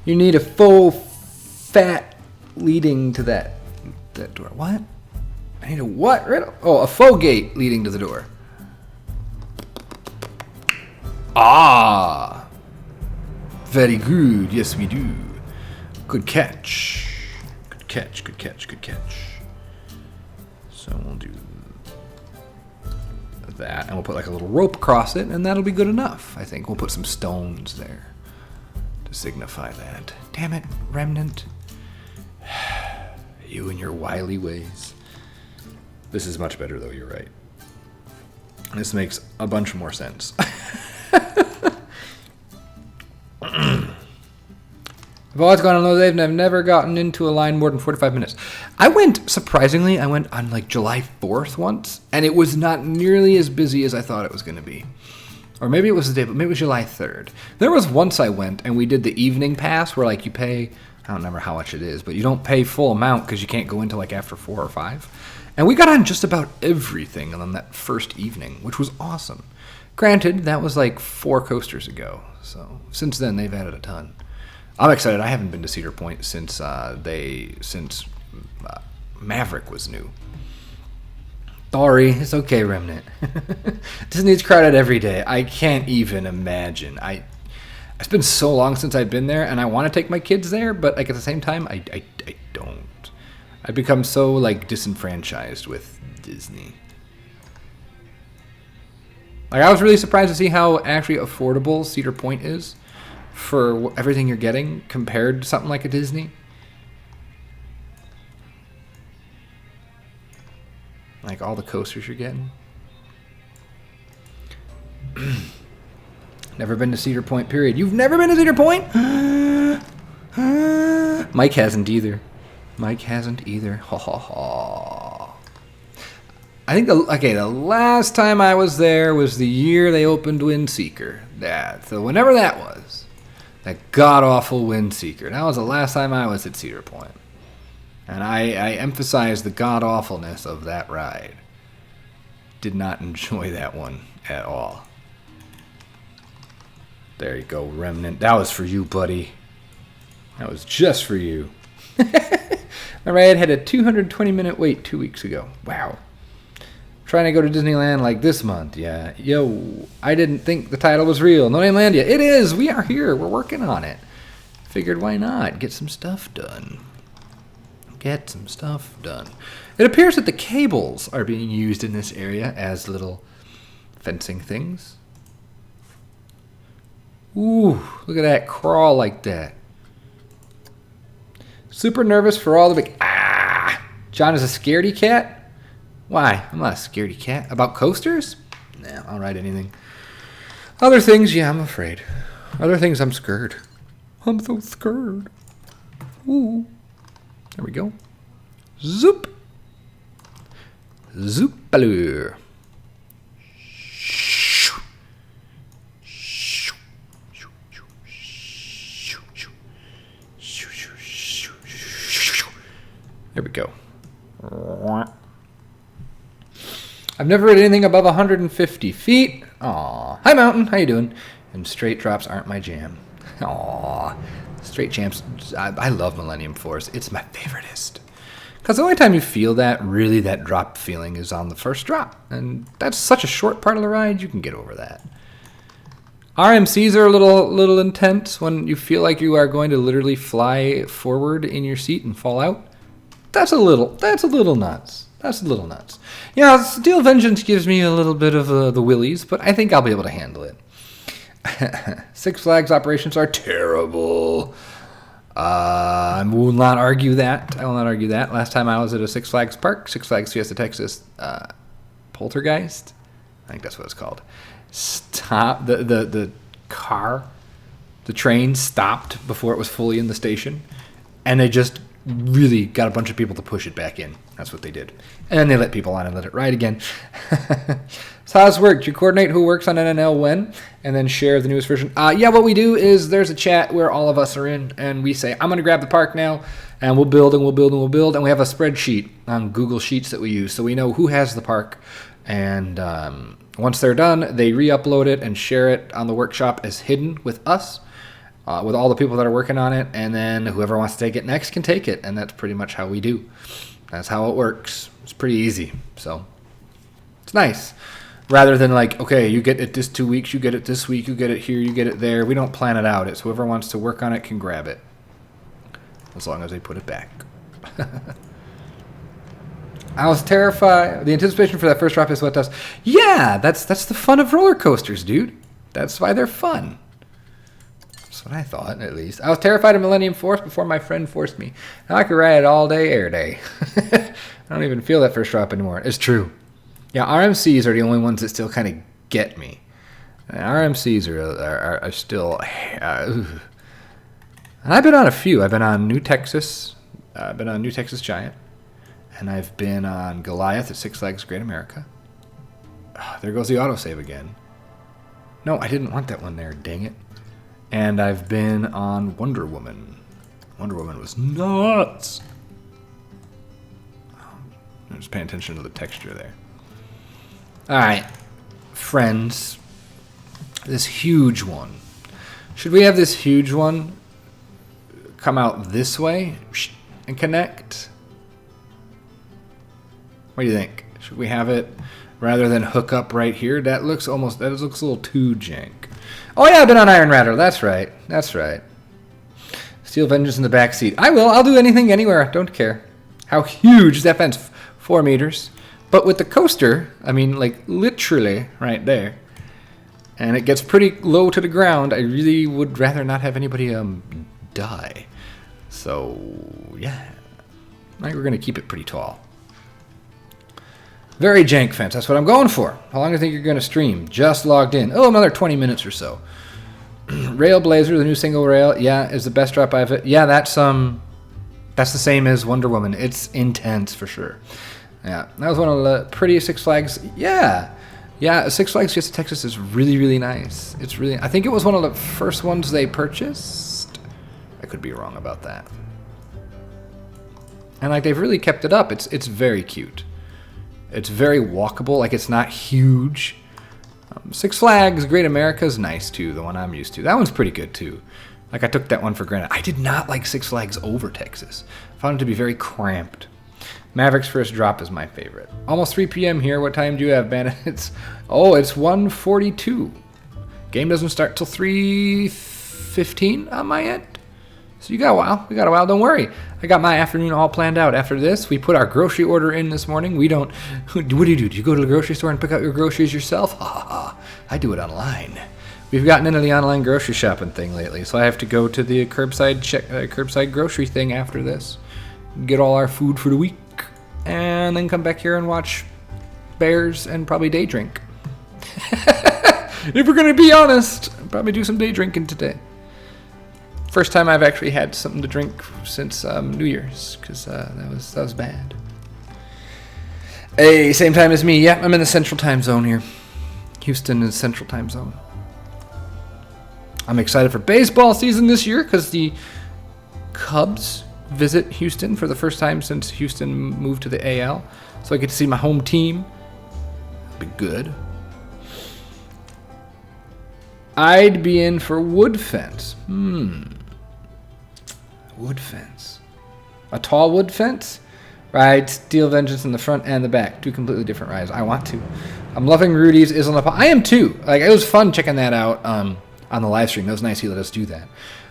You need a faux fat leading to that door. What? I need a what? Oh, a faux gate leading to the door. Ah. Very good. Yes, we do. Good catch. Good catch. So we'll do that, and we'll put like a little rope across it, and that'll be good enough. I think we'll put some stones there to signify that. Damn it, Remnant. You and your wily ways. This is much better, though, you're right. This makes a bunch more sense. I've always gone on those days, and I've never gotten into a line more than 45 minutes. Surprisingly, I went on like July 4th once, and it was not nearly as busy as I thought it was going to be. Or maybe it was the day, but maybe it was July 3rd. There was once I went, and we did the evening pass, where like you pay, I don't remember how much it is, but you don't pay full amount because you can't go into like after 4 or 5. And we got on just about everything on that first evening, which was awesome. Granted, that was like 4 coasters ago, so since then they've added a ton. I'm excited. I haven't been to Cedar Point since Maverick was new. Sorry, it's okay, Remnant. Disney's crowded every day. I can't even imagine. It's been so long since I've been there, and I want to take my kids there, but like at the same time, I don't. I've become so like disenfranchised with Disney. Like I was really surprised to see how actually affordable Cedar Point is for everything you're getting compared to something like a Disney. Like all the coasters you're getting. Never been to Cedar Point, period. You've never been to Cedar Point? Mike hasn't either. Ha ha ha. I think the last time I was there was the year they opened Windseeker. So whenever that was. That god-awful Windseeker. That was the last time I was at Cedar Point. And I emphasize the god-awfulness of that ride. Did not enjoy that one at all. There you go, Remnant. That was for you, buddy. That was just for you. Remember, I had a 220-minute wait 2 weeks ago. Wow. Trying to go to Disneyland like this month. Yeah. Yo, I didn't think the title was real. NoNameLandia. It is. We are here. We're working on it. Figured why not? Get some stuff done. Get some stuff done. It appears that the cables are being used in this area as little fencing things. Ooh, look at that crawl like that. Super nervous for all the big... Ah! John is a scaredy cat? Why? I'm not a scaredy cat. About coasters? Nah, I'll write anything. Other things, yeah, I'm afraid. Other things, I'm scared. I'm so scared. Ooh. There we go. Zoop. Zoopaloo. There we go. I've never read anything above 150 feet. Aw. Hi, Mountain. How you doing? And straight drops aren't my jam. Aw. Straight champs. I love Millennium Force. It's my favoriteest. Because the only time you feel that, really, that drop feeling is on the first drop. And that's such a short part of the ride, you can get over that. RMCs are a little intense when you feel like you are going to literally fly forward in your seat and fall out. That's a little nuts. That's a little nuts. Yeah, Steel Vengeance gives me a little bit of the willies, but I think I'll be able to handle it. Six Flags operations are terrible. I will not argue that. Last time I was at a Six Flags park, Six Flags Fiesta Texas, Poltergeist, I think that's what it's called. Stop the car, the train stopped before it was fully in the station, and they just really got a bunch of people to push it back in. That's what they did. And then they let people on and let it ride again. So how's it work? You coordinate who works on NNL when, and then share the newest version? Yeah, what we do is there's a chat where all of us are in, and we say, I'm going to grab the park now, and we'll build, and we'll build, and we'll build. And we have a spreadsheet on Google Sheets that we use, so we know who has the park. And once they're done, they re-upload it and share it on the workshop as hidden with us. With all the people that are working on it, and then whoever wants to take it next can take it, and that's pretty much how we do. That's how it works. It's pretty easy, so it's nice. Rather than like, okay, you get it this 2 weeks, you get it this week, you get it here, you get it there. We don't plan it out. It's whoever wants to work on it can grab it, as long as they put it back. I was terrified. The anticipation for that first drop is what does. Yeah, that's the fun of roller coasters, dude. That's why they're fun. That's what I thought, at least. I was terrified of Millennium Force before my friend forced me. Now I could ride it all day, air day. I don't even feel that first drop anymore. It's true. Yeah, RMCs are the only ones that still kind of get me. And RMCs are still... and I've been on a few. I've been on New Texas. I've been on New Texas Giant. And I've been on Goliath at Six Flags Great America. There goes the autosave again. No, I didn't want that one there, dang it. And I've been on Wonder Woman. Wonder Woman was nuts. I'm just paying attention to the texture there. Alright, friends. This huge one. Should we have this huge one come out this way and connect? What do you think? Should we have it rather than hook up right here? That looks a little too jank. Oh yeah, I've been on Iron Ratter. That's right. That's right. Steel Vengeance in the back seat. I will. I'll do anything, anywhere. Don't care. How huge is that fence? 4 meters. But with the coaster, I mean, like literally right there, and it gets pretty low to the ground. I really would rather not have anybody die. So yeah, I think we're gonna keep it pretty tall. Very jank fence. That's what I'm going for. How long do you think you're going to stream? Just logged in. Oh, another 20 minutes or so. Railblazer, the new single rail. Yeah, is the best drop I've... Yeah, that's the same as Wonder Woman. It's intense for sure. Yeah, that was one of the prettiest Six Flags. Yeah. Yeah, Six Flags Fiesta Texas is really, really nice. It's really... I think it was one of the first ones they purchased. I could be wrong about that. And like they've really kept it up. It's very cute. It's very walkable. Like, it's not huge. Six Flags Great America is nice too, the one I'm used to. That one's pretty good too. Like, I took that one for granted. I did not like Six Flags over Texas. Found it to be very cramped. Maverick's First Drop is my favorite. Almost 3 p.m. here. What time do you have, Bandit? It's 1:42. Game doesn't start till 3:15 on my end. So you got a while. We got a while. Don't worry. I got my afternoon all planned out. After this, we put our grocery order in this morning. We don't... What do you do? Do you go to the grocery store and pick out your groceries yourself? Ha ha ha. I do it online. We've gotten into the online grocery shopping thing lately, so I have to go to the curbside grocery thing after this. Get all our food for the week, and then come back here and watch Bears and probably day drink. If we're going to be honest, I'll probably do some day drinking today. First time I've actually had something to drink since New Year's, because that was bad. Hey, same time as me. Yeah, I'm in the Central Time Zone here. Houston is Central Time Zone. I'm excited for baseball season this year because the Cubs visit Houston for the first time since Houston moved to the AL. So I get to see my home team. It'll be good. I'd be in for wood fence. Wood fence. A tall wood fence? Ride Steel Vengeance in the front and the back. Two completely different rides. I want to. I'm loving Rudy's Is on the I am too. Like, it was fun checking that out on the live stream. It was nice he let us do that.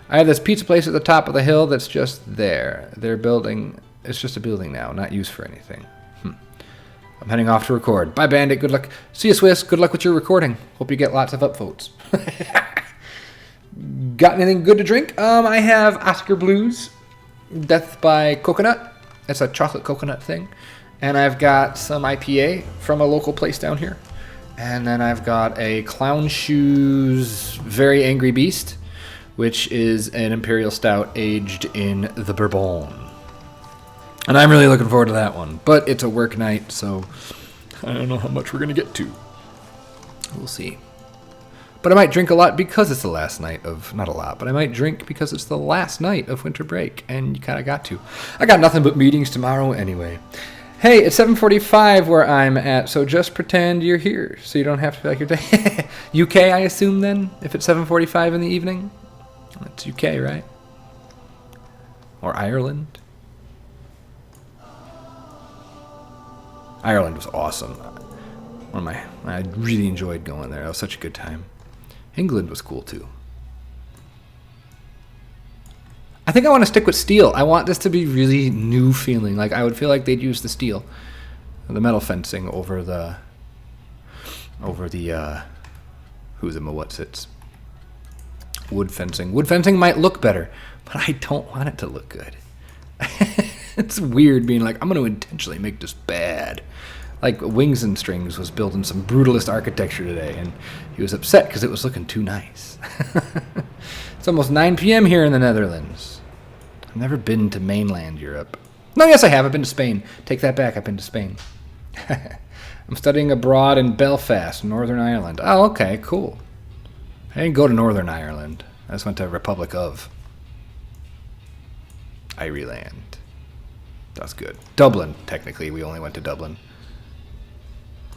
I have this pizza place at the top of the hill that's just there. They're building. It's just a building now, not used for anything. I'm heading off to record. Bye, Bandit. Good luck. See you, Swiss. Good luck with your recording. Hope you get lots of upvotes. Got anything good to drink? I have Oscar Blues, Death by Coconut. That's a chocolate coconut thing. And I've got some IPA from a local place down here. And then I've got a Clown Shoes Very Angry Beast, which is an Imperial Stout aged in the Bourbon. And I'm really looking forward to that one. But it's a work night, so I don't know how much we're going to get to. We'll see. But I might drink a lot because it's the last night of... Not a lot, but I might drink because it's the last night of winter break. And you kind of got to. I got nothing but meetings tomorrow anyway. Hey, it's 7:45 where I'm at, so just pretend you're here. So you don't have to feel like you're... UK, I assume, then? If it's 7:45 in the evening? That's UK, right? Or Ireland? Ireland was awesome. I really enjoyed going there. That was such a good time. England was cool too. I think I want to stick with steel. I want this to be really new feeling. Like, I would feel like they'd use the steel, the metal fencing over the who's it, what's it? Wood fencing. Wood fencing might look better, but I don't want it to look good. It's weird being like, I'm going to intentionally make this bad. Like, Wings and Strings was building some brutalist architecture today, and he was upset because it was looking too nice. It's almost 9 p.m. here in the Netherlands. I've never been to mainland Europe. No, yes, I have. I've been to Spain. Take that back. I've been to Spain. I'm studying abroad in Belfast, Northern Ireland. Oh, okay, cool. I didn't go to Northern Ireland. I just went to Republic of Ireland. That's good. Dublin, technically. We only went to Dublin.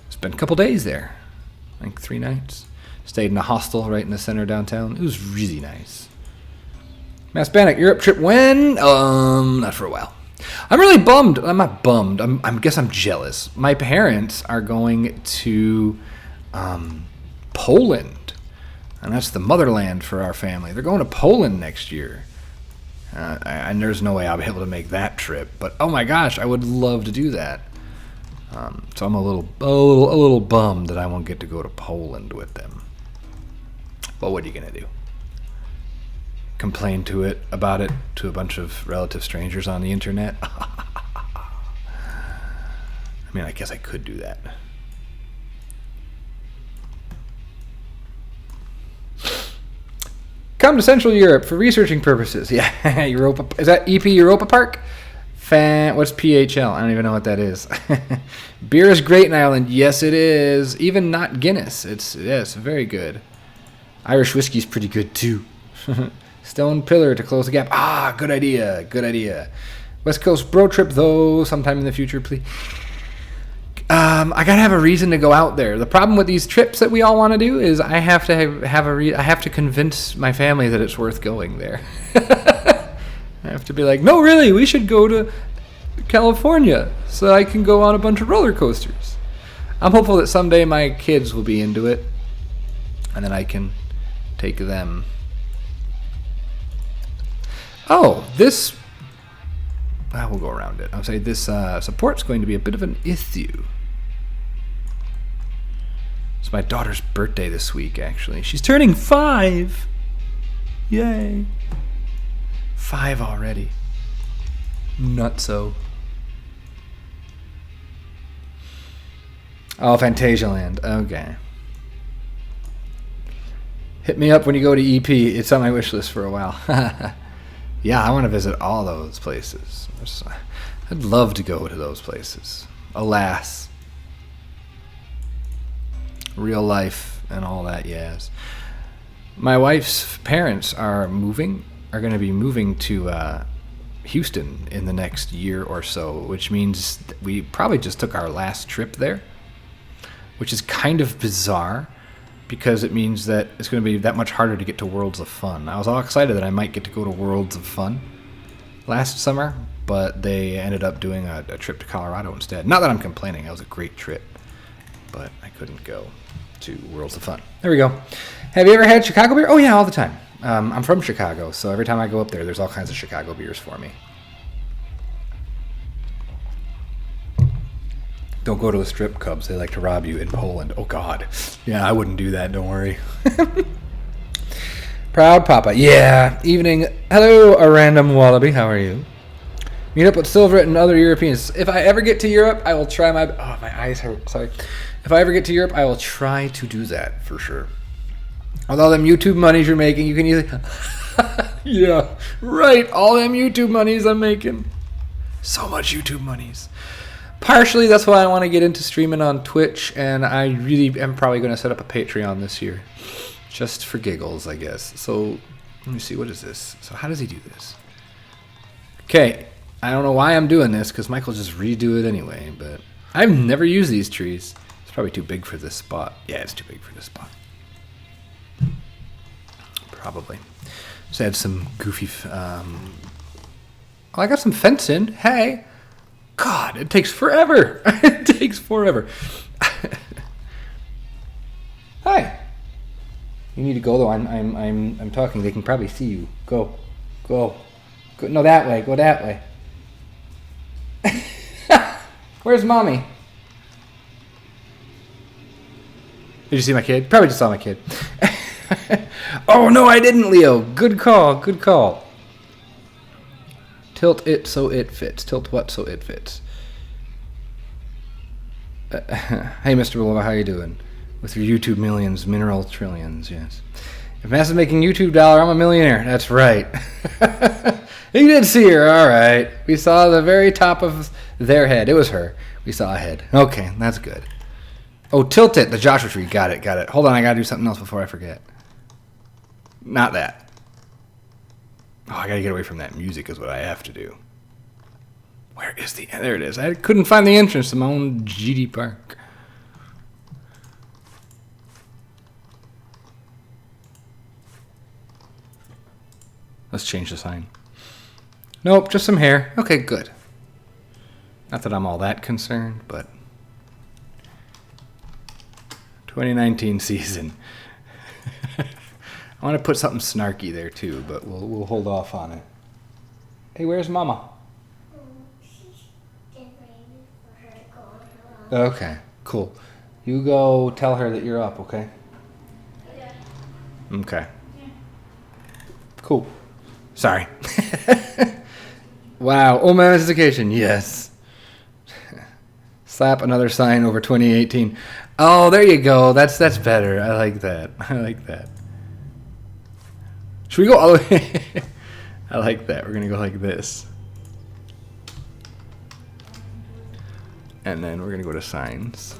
Spent a couple days there. I think 3 nights. Stayed in a hostel right in the center downtown. It was really nice. Mass Bannock, Europe trip when? Not for a while. I'm really bummed. I'm not bummed. I guess I'm jealous. My parents are going to Poland. And that's the motherland for our family. They're going to Poland next year. And there's no way I'll be able to make that trip. But oh my gosh, I would love to do that. So I'm a little bummed that I won't get to go to Poland with them. But what are you gonna do? Complain about it to a bunch of relative strangers on the internet? I mean, I guess I could do that. Come to Central Europe for researching purposes. Yeah, Europa. Is that EP Europa Park? What's PHL? I don't even know what that is. Beer is great in Ireland. Yes, it is. Even not Guinness. It's very good. Irish whiskey's pretty good too. Stone Pillar to close the gap. Ah, good idea. Good idea. West Coast bro trip though, sometime in the future, please. I gotta have a reason to go out there. The problem with these trips that we all want to do is I have to I have to convince my family that it's worth going there. I have to be like, no, really, we should go to California so I can go on a bunch of roller coasters. I'm hopeful that someday my kids will be into it, and then I can take them. Oh, this. We'll go around it. I'll say this support's going to be a bit of an issue. It's my daughter's birthday this week, actually. She's turning 5. Yay. 5 already. Nutso. Oh, Fantasialand. Okay. Hit me up when you go to EP. It's on my wish list for a while. Yeah, I want to visit all those places. I'd love to go to those places. Alas. Real life and all that, yes. My wife's parents are going to be moving to Houston in the next year or so, which means we probably just took our last trip there, which is kind of bizarre because it means that it's going to be that much harder to get to Worlds of Fun. I was all excited that I might get to go to Worlds of Fun last summer, but they ended up doing a trip to Colorado instead. Not that I'm complaining, that was a great trip, but I couldn't go to Worlds of Fun. There we go. Have you ever had Chicago beer? Oh yeah, all the time. I'm from Chicago, so every time I go up there, there's all kinds of Chicago beers for me. Don't go to the strip clubs. They like to rob you in Poland. Oh, God. Yeah, I wouldn't do that. Don't worry. Proud Papa. Yeah. Evening. Hello, a random wallaby. How are you? Meet up with Silverette and other Europeans. If I ever get to Europe, I will try my... Oh, my eyes hurt. Sorry. If I ever get to Europe, I will try to do that for sure. With all them YouTube monies you're making, you can easily... Yeah. Right. All them YouTube monies I'm making. So much YouTube monies. Partially, that's why I want to get into streaming on Twitch, and I really am probably going to set up a Patreon this year. Just for giggles, I guess. So, let me see, what is this? So, how does he do this? Okay, I don't know why I'm doing this, because Michael just redo it anyway, but I've never used these trees. It's probably too big for this spot. Yeah, it's too big for this spot. Probably. Just add some goofy... Oh, I got some fence in. Hey! God, it takes forever. It takes forever. Hi. You need to go though. I'm talking. They can probably see you. Go. No, that way. Go that way. Where's mommy? Did you see my kid? Probably just saw my kid. Oh no, I didn't, Leo. Good call. Good call. Tilt it so it fits. Tilt what so it fits. Hey, Mr. Bulova, how you doing? With your YouTube millions, mineral trillions, yes. If Mass is making YouTube dollar, I'm a millionaire. That's right. You did see her, all right. We saw the very top of their head. It was her. We saw a head. Okay, that's good. Oh, tilt it, the Joshua tree. Got it. Hold on, I gotta do something else before I forget. Not that. Oh, I gotta get away from that music is what I have to do. Where is the... There it is. I couldn't find the entrance to my own GD Park. Let's change the sign. Nope, just some hair. Okay, good. Not that I'm all that concerned, but... 2019 season. I want to put something snarky there too, but we'll hold off on it. Hey, where's Mama? She's getting ready for her to go on her own. Okay, cool. You go tell her that you're up, okay? Okay. Yeah. Cool. Sorry. Wow. Oh, manifestation. Yes. Slap another sign over 2018. Oh, there you go. That's better. I like that. Should we go all the way? I like that. We're going to go like this. And then we're going to go to signs.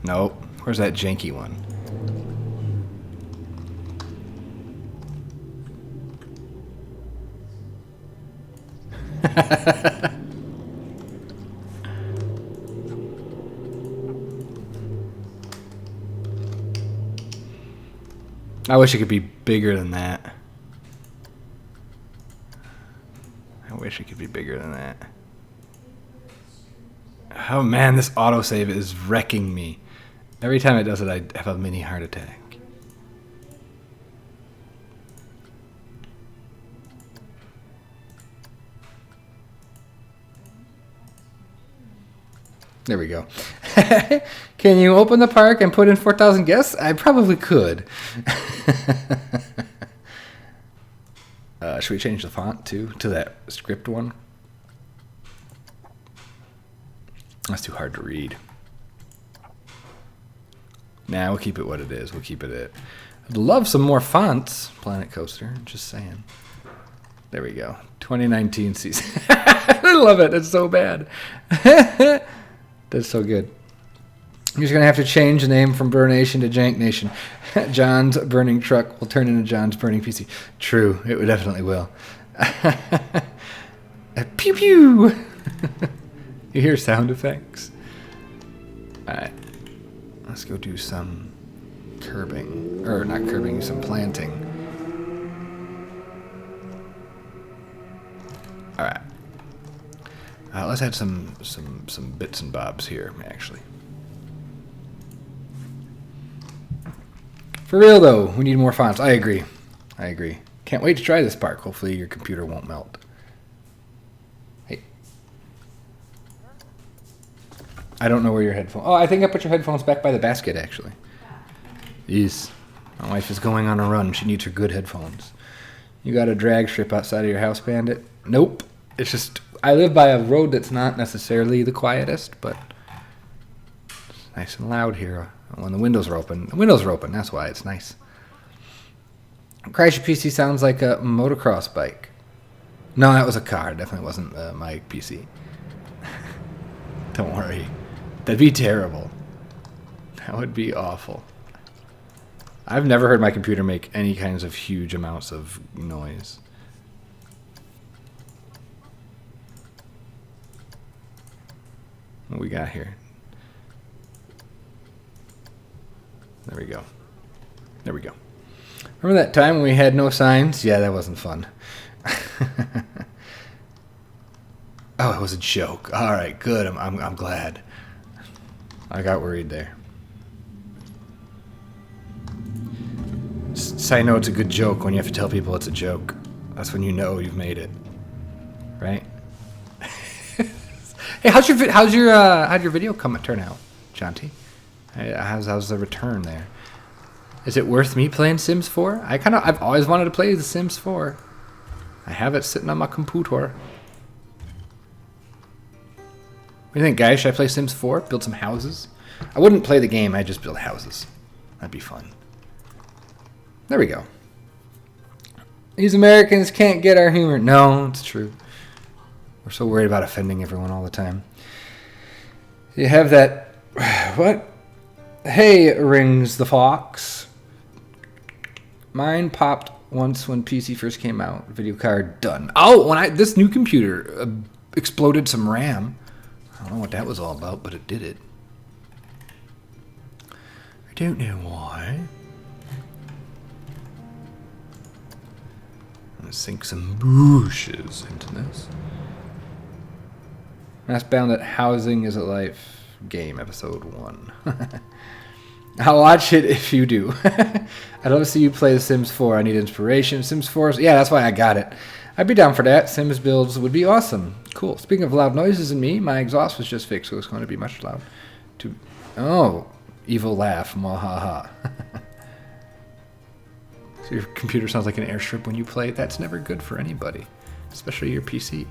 Nope. Where's that janky one? I wish it could be bigger than that. I wish it could be bigger than that. Oh man, this autosave is wrecking me. Every time it does it, I have a mini heart attack. There we go. Can you open the park and put in 4,000 guests? I probably could. Should we change the font too to that script one? That's too hard to read. Nah, we'll keep it what it is. We'll keep it at. I'd love some more fonts, Planet Coaster. Just saying. There we go. 2019 season. I love it. It's so bad. That's so good. I'm just going to have to change the name from Burr Nation to Jank Nation. John's burning truck will turn into John's burning PC. True. It definitely will. Pew pew. You hear sound effects? Alright. Let's go do some curbing. Or not curbing, some planting. Alright. Let's add some bits and bobs here, actually. For real, though, we need more fonts. I agree. I agree. Can't wait to try this park. Hopefully your computer won't melt. Hey. I don't know where your headphones... Oh, I think I put your headphones back by the basket, actually. Yes. My wife is going on a run. She needs her good headphones. You got a drag strip outside of your house, Bandit? Nope. It's just... I live by a road that's not necessarily the quietest, but it's nice and loud here when the windows are open. The windows are open, that's why it's nice. Crash Your PC sounds like a motocross bike. No, that was a car. It definitely wasn't my PC. Don't worry. That'd be terrible. That would be awful. I've never heard my computer make any kinds of huge amounts of noise. What we got here? There we go. There we go. Remember that time when we had no signs? Yeah, that wasn't fun. Oh, it was a joke. All right, good. I'm glad. I got worried there. Just I know it's a good joke when you have to tell people it's a joke. That's when you know you've made it, right? Hey, how'd your video turn out, Jonty? How's the return there? Is it worth me playing Sims 4? I've always wanted to play The Sims 4. I have it sitting on my computer. What do you think, guys? Should I play Sims 4? Build some houses? I wouldn't play the game. I'd just build houses. That'd be fun. There we go. These Americans can't get our humor. No, it's true. We're so worried about offending everyone all the time. You have that... What? Hey, rings the fox. Mine popped once when PC first came out. Video card done. Oh, this new computer exploded some RAM. I don't know what that was all about, but it did it. I don't know why. I'm going to sink some bushes into this. Mass-bound that housing is a life game, episode 1. I'll watch it if you do. I'd love to see you play The Sims 4. I need inspiration. Sims 4, yeah, that's why I got it. I'd be down for that. Sims builds would be awesome. Cool. Speaking of loud noises in me, my exhaust was just fixed, so it's going to be much loud. Oh, evil laugh. Mwahaha. So your computer sounds like an airstrip when you play. That's never good for anybody, especially your PC.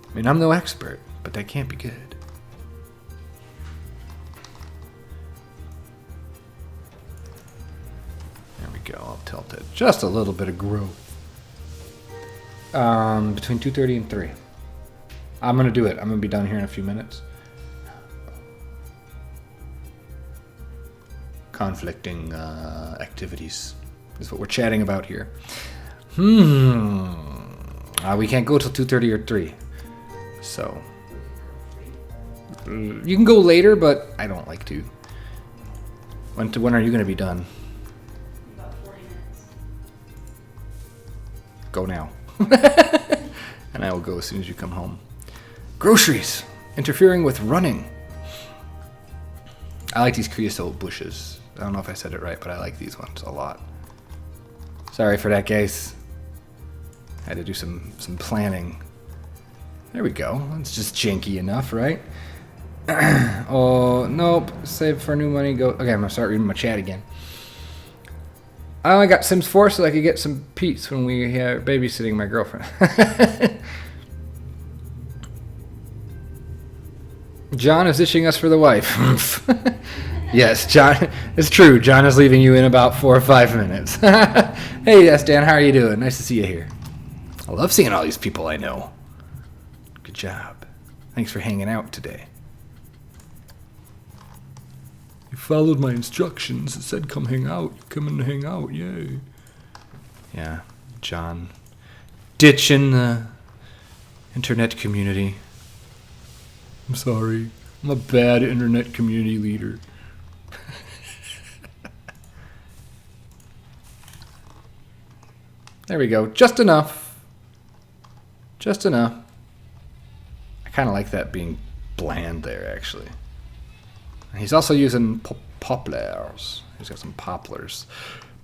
I mean, I'm no expert, but that can't be good. There we go. I'll tilt it. Just a little bit of growth. Between 2:30 and 3. I'm going to do it. I'm going to be done here in a few minutes. Conflicting activities is what we're chatting about here. We can't go till 2:30 or 3. So you can go later, but I don't like to. When are you going to be done? About 40 minutes. Go now. And I will go as soon as you come home. Groceries. Interfering with running. I like these creosote bushes. I don't know if I said it right, but I like these ones a lot. Sorry for that, guys. I had to do some planning. There we go. It's just janky enough, right? Oh, nope. Save for new money. Go. Okay, I'm going to start reading my chat again. I only got Sims 4 so I could get some peace when we are babysitting my girlfriend. John is ditching us for the wife. Yes, John. It's true. John is leaving you in about 4 or 5 minutes. Hey, yes, Dan. How are you doing? Nice to see you here. I love seeing all these people I know. Good job. Thanks for hanging out today. You followed my instructions. It said come hang out. You come in to hang out. Yay. Yeah, John. Ditching the internet community. I'm sorry. I'm a bad internet community leader. There we go. Just enough. Just enough. I kind of like that being bland there, actually. He's also using poplars. He's got some poplars.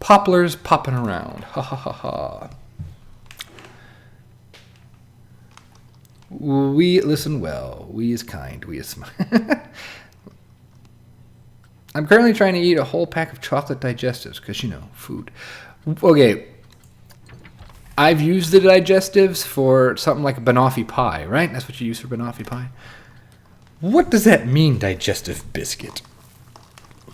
Poplars popping around. Ha ha ha ha. We listen well. We is kind. We is smart. I'm currently trying to eat a whole pack of chocolate digestives because, you know, food. Okay. I've used the digestives for something like a banoffee pie, right? That's what you use for banoffee pie. What does that mean, digestive biscuit?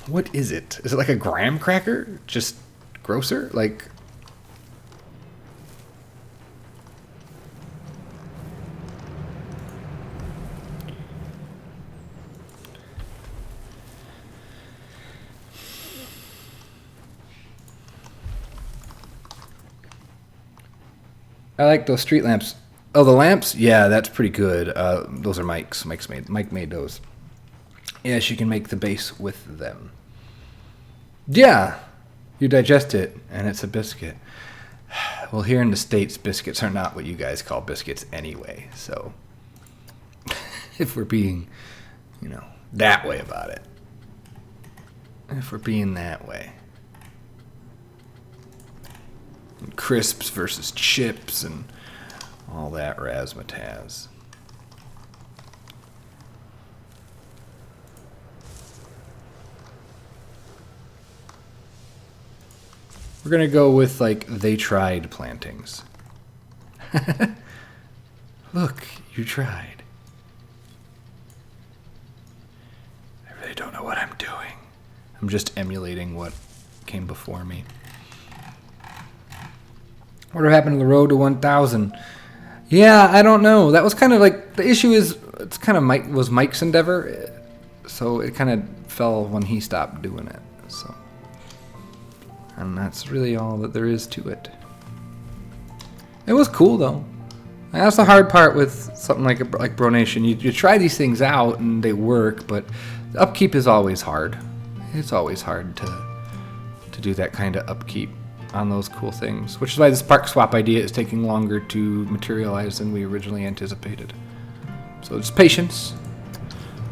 What is it? Is it like a graham cracker? Just grosser? Like... I like those street lamps. Oh, the lamps? Yeah, that's pretty good. Those are Mike's. Mike made those. Yeah, she can make the base with them. Yeah, you digest it, and it's a biscuit. Well, here in the States, biscuits are not what you guys call biscuits anyway. So, if we're being, you know, that way about it. If we're being that way. Crisps versus chips and all that razzmatazz. We're gonna go with like they tried plantings. Look, you tried. I really don't know what I'm doing. I'm just emulating what came before me. What happened to the road to 1,000? Yeah, I don't know. That was kind of like, the issue is, it's kind of was Mike's endeavor, so it kind of fell when he stopped doing it. So, and that's really all that there is to it. It was cool though. And that's the hard part with something like Bronation. You try these things out and they work, but the upkeep is always hard. It's always hard to do that kind of upkeep on those cool things, which is why this park swap idea is taking longer to materialize than we originally anticipated. So just patience.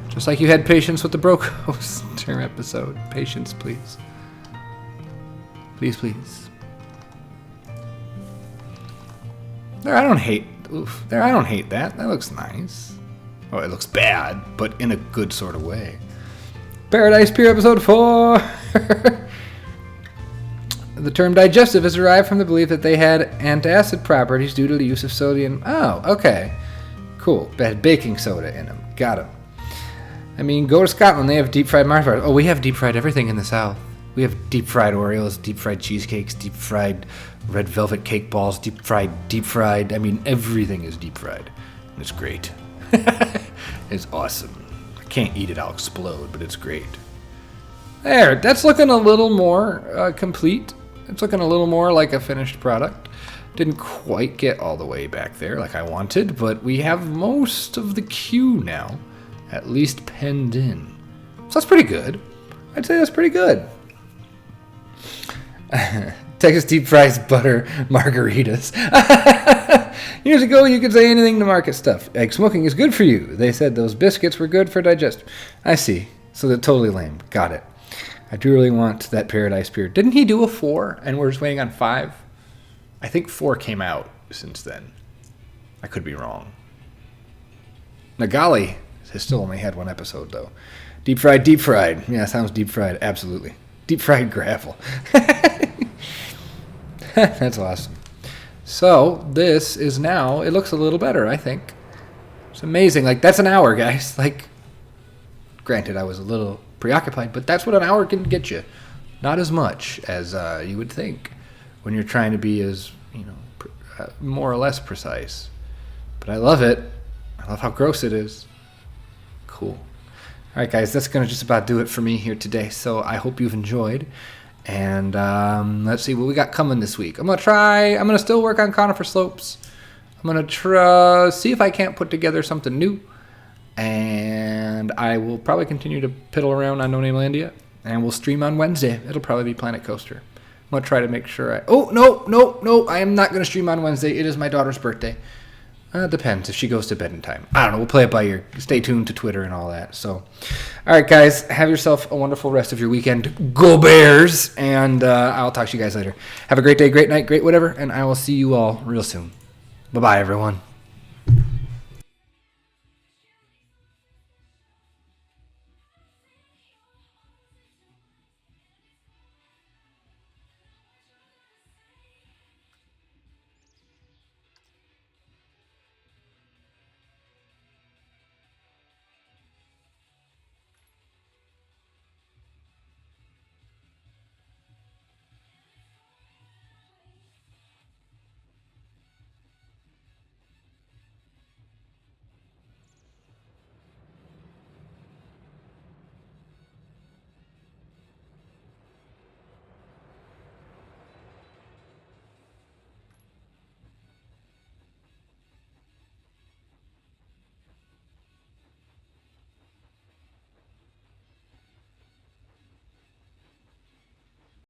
Just like you had patience with the Brocoaster episode. Patience, please. Please, please. There, I don't hate... Oof. There, I don't hate that. That looks nice. Oh, it looks bad, but in a good sort of way. Paradise Pier episode 4! The term digestive is derived from the belief that they had antacid properties due to the use of sodium. Oh, okay. Cool. They had baking soda in them. Got them. I mean, go to Scotland. They have deep-fried Mars bars. Oh, we have deep-fried everything in the South. We have deep-fried Oreos, deep-fried cheesecakes, deep-fried red velvet cake balls, deep-fried. I mean, everything is deep-fried. And it's great. It's awesome. I can't eat it. I'll explode, but it's great. There. That's looking a little more complete. It's looking a little more like a finished product. Didn't quite get all the way back there like I wanted, but we have most of the queue now, at least penned in. So that's pretty good. I'd say that's pretty good. Texas deep fries butter margaritas. Years ago, you could say anything to market stuff. Egg smoking is good for you. They said those biscuits were good for digestion. I see. So they're totally lame. Got it. I do really want that Paradise Beer. Didn't he do a 4 and we're just waiting on 5? I think 4 came out since then. I could be wrong. Nagali has still only had 1 episode, though. Deep fried, deep fried. Yeah, sounds deep fried. Absolutely. Deep fried gravel. That's awesome. So, this is now, it looks a little better, I think. It's amazing. Like, that's an hour, guys. Like, granted, I was a little preoccupied, but that's what an hour can get you. Not as much as you would think when you're trying to be as, more or less precise. But I love it. I love how gross it is. Cool. All right, guys, that's going to just about do it for me here today. So I hope you've enjoyed. And let's see what we got coming this week. I'm going to still work on Conifer Slopes. I'm going to see if I can't put together something new. And I will probably continue to piddle around on NoNameLandia. And we'll stream on Wednesday. It'll probably be Planet Coaster. I'm going to try to make sure no. I am not going to stream on Wednesday. It is my daughter's birthday. Depends if she goes to bed in time. I don't know. We'll play it by ear. Stay tuned to Twitter and all that. So, all right, guys. Have yourself a wonderful rest of your weekend. Go Bears! And I'll talk to you guys later. Have a great day, great night, great whatever. And I will see you all real soon. Bye-bye, everyone.